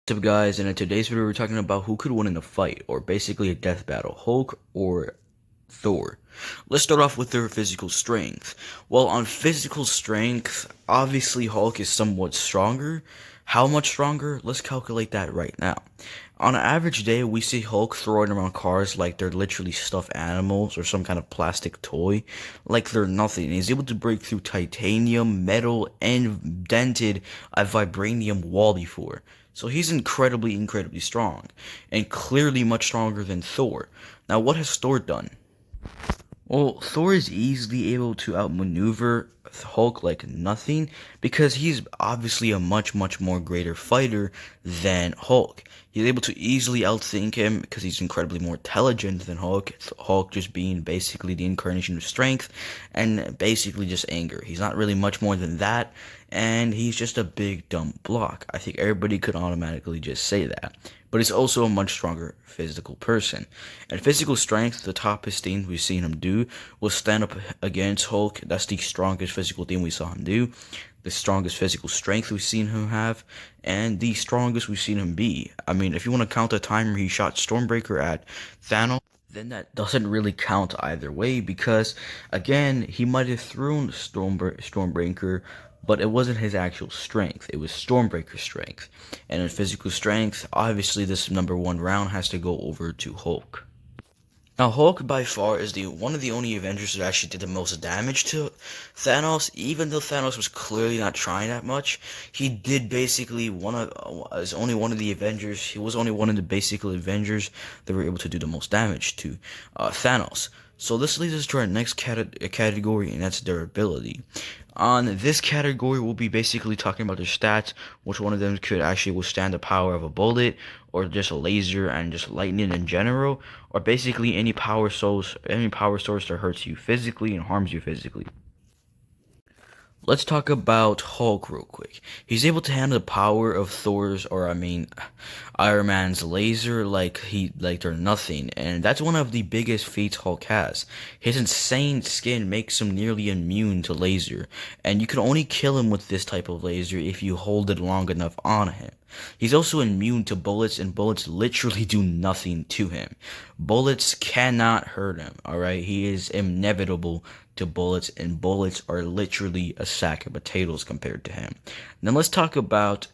What's up guys, and in today's video we're talking about who could win in a fight, or basically a death battle, Hulk or Thor. Let's start off with their physical strength. Well, on physical strength, obviously Hulk is somewhat stronger. How much stronger? Let's calculate that right now. On an average day, we see Hulk throwing around cars like they're literally stuffed animals or some kind of plastic toy, like they're nothing. He's able to break through titanium, metal, and dented a vibranium wall before. So he's incredibly strong, and clearly much stronger than Thor. Now, what has Thor done? Well, Thor is easily able to outmaneuver Hulk like nothing because he's obviously a much more greater fighter than Hulk. He's able to easily outthink him because he's incredibly more intelligent than Hulk. Hulk just being basically the incarnation of strength and basically just anger. He's not really much more than that, and he's just a big dumb block. I think everybody could automatically just say that. But he's also a much stronger physical person. And physical strength, the toughest thing we've seen him do was stand up against Hulk. That's the strongest physical thing we saw him do. The strongest physical strength we've seen him have, and the strongest we've seen him be. I mean, if you want to count the time he shot Stormbreaker at Thanos, then that doesn't really count either way because, again, he might have thrown Stormbreaker, but it wasn't his actual strength. It was Stormbreaker's strength. And in physical strength, obviously this number one round has to go over to Hulk. Now, Hulk by far is the one of the only Avengers that actually did the most damage to Thanos. Even though Thanos was clearly not trying that much, he did basically as only one of the Avengers. He was only one of the basic Avengers that were able to do the most damage to Thanos. So this leads us to our next category, and that's durability. On this category, we'll be basically talking about their stats, which one of them could actually withstand the power of a bullet, or just a laser and just lightning in general, or basically any power source that hurts you physically and harms you physically. Let's talk about Hulk real quick. He's able to handle the power of Iron Man's laser like they're nothing, and that's one of the biggest feats Hulk has. His insane skin makes him nearly immune to laser, and you can only kill him with this type of laser if you hold it long enough on him. He's also immune to bullets, and bullets literally do nothing to him. Bullets cannot hurt him, alright? He is inevitable to bullets, and bullets are literally a sack of potatoes compared to him. Now let's talk about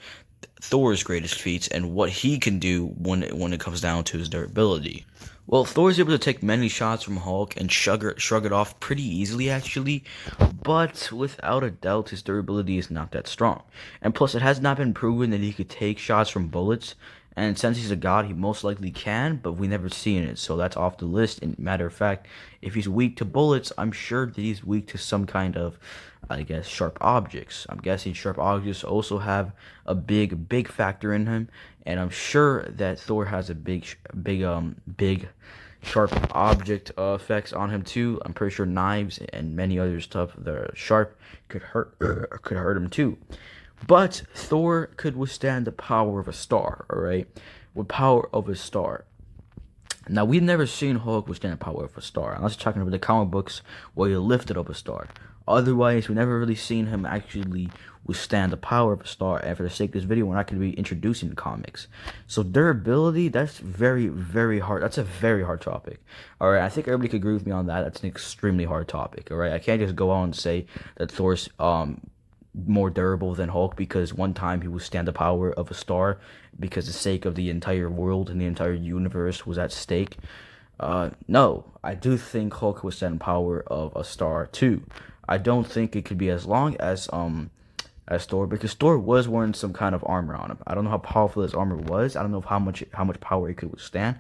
Thor's greatest feats and what he can do when it comes down to his durability. Well, Thor is able to take many shots from Hulk and shrug it off pretty easily, actually, but without a doubt, his durability is not that strong. And plus, it has not been proven that he could take shots from bullets, and since he's a god, he most likely can, but we never seen it, so that's off the list. And matter of fact, if he's weak to bullets, I'm sure that he's weak to some kind of, I guess, sharp objects. I'm guessing sharp objects also have a big factor in him, and I'm sure that Thor has a big sharp object effects on him too. I'm pretty sure knives and many other stuff that are sharp could hurt him too. But Thor could withstand the power of a star, alright? With power of a star. Now, we've never seen Hulk withstand the power of a star, unless you're talking about the comic books where he lifted up a star. Otherwise, we've never really seen him actually withstand the power of a star. And for the sake of this video, we're not going to be introducing comics. So durability, that's very hard. That's a very hard topic. Alright, I think everybody could agree with me on that. That's an extremely hard topic, alright? I can't just go out and say that Thor's more durable than Hulk because one time he withstand the power of a star because the sake of the entire world and the entire universe was at stake. No, I do think Hulk withstand the power of a star too. I don't think it could be as long as Thor because Thor was wearing some kind of armor on him. I don't know how powerful his armor was. I don't know how much power it could withstand.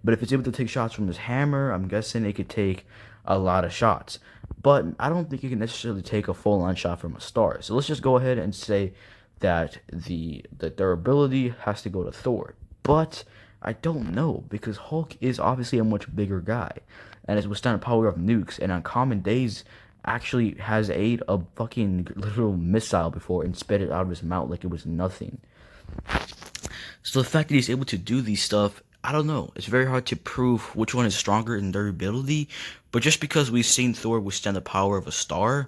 But if it's able to take shots from his hammer, I'm guessing it could take a lot of shots. But I don't think it can necessarily take a full-on shot from a star. So let's just go ahead and say that the durability has to go to Thor. But I don't know because Hulk is obviously a much bigger guy and has withstand the power of nukes, and on common days actually has ate a fucking literal missile before and spit it out of his mouth like it was nothing. So the fact that he's able to do these stuff, I don't know. It's very hard to prove which one is stronger in durability, but just because we've seen Thor withstand the power of a star,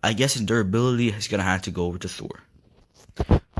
I guess in durability, he's gonna have to go over to Thor.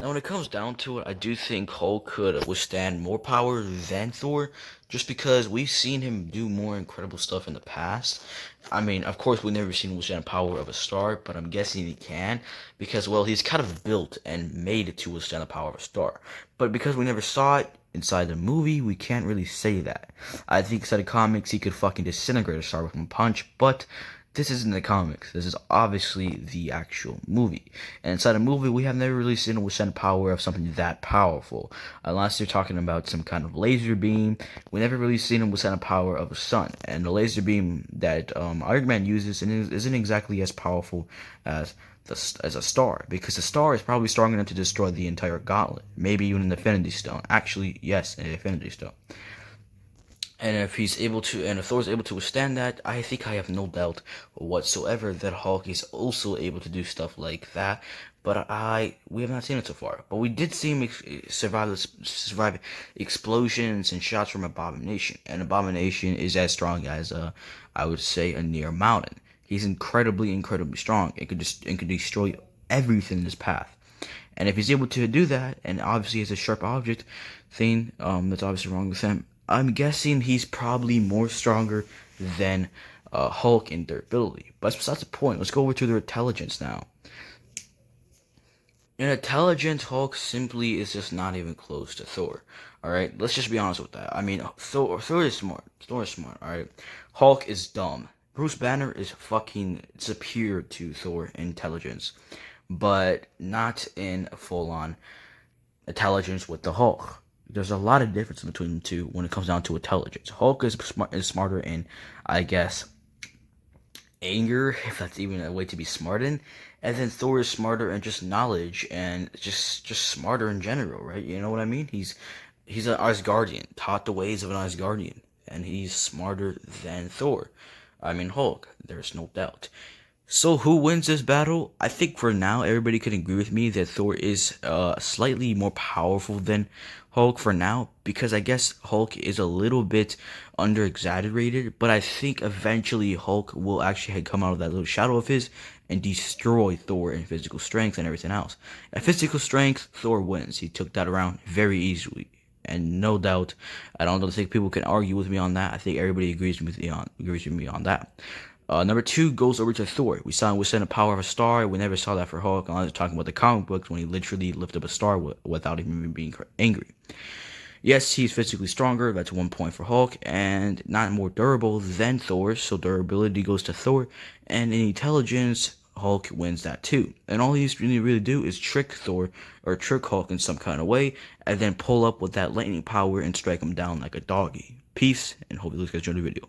Now, when it comes down to it, I do think Hulk could withstand more power than Thor, just because we've seen him do more incredible stuff in the past. I mean, of course, we've never seen him withstand the power of a star, but I'm guessing he can, because, well, he's kind of built and made it to withstand the power of a star. But because we never saw it inside the movie, we can't really say that. I think inside the comics, he could fucking disintegrate a star with one punch, but this isn't the comics. This is obviously the actual movie. And inside a movie, we have never really seen a withstand power of something that powerful. Unless you're talking about some kind of laser beam, we never really seen him withstand the power of a sun. And the laser beam that Iron Man uses isn't exactly as powerful as as a star, because a star is probably strong enough to destroy the entire gauntlet. Maybe even an Infinity Stone. Actually, yes, an Infinity Stone. And if he's able to, and if Thor's able to withstand that, I think I have no doubt whatsoever that Hulk is also able to do stuff like that. But we have not seen it so far. But we did see him survive explosions and shots from Abomination. And Abomination is as strong as I would say a near mountain. He's incredibly strong. It could destroy everything in his path. And if he's able to do that, and obviously has a sharp object thing, that's obviously wrong with him. I'm guessing he's probably more stronger than Hulk in durability. But that's besides the point. Let's go over to their intelligence now. In intelligence, Hulk simply is just not even close to Thor. Alright, let's just be honest with that. I mean, Thor is smart. Thor is smart, alright? Hulk is dumb. Bruce Banner is fucking superior to Thor in intelligence, but not in full-on intelligence with the Hulk. There's a lot of difference between the two when it comes down to intelligence. Hulk is smarter in, I guess, anger, if that's even a way to be smart in, and then Thor is smarter in just knowledge and just smarter in general, right? You know what I mean? He's an Asgardian, taught the ways of an Asgardian, and he's smarter than Thor. I mean Hulk. There's no doubt. So who wins this battle? I think for now everybody can agree with me that Thor is slightly more powerful than Hulk for now, because I guess Hulk is a little bit under exaggerated, but I think eventually Hulk will actually come out of that little shadow of his and destroy Thor in physical strength and everything else. At physical strength, Thor wins. He took that around very easily. And no doubt, I don't think people can argue with me on that. I think everybody agrees with me on that. Number 2 goes over to Thor. We saw him withstand the power of a star. We never saw that for Hulk. I was talking about the comic books when he literally lifted up a star without even being angry. Yes, he's physically stronger. That's 1 point for Hulk, and not more durable than Thor. So durability goes to Thor, and in intelligence, Hulk wins that too. And all he's really do is trick Thor or trick Hulk in some kind of way, and then pull up with that lightning power and strike him down like a doggy. Peace, and hope you guys enjoyed the video.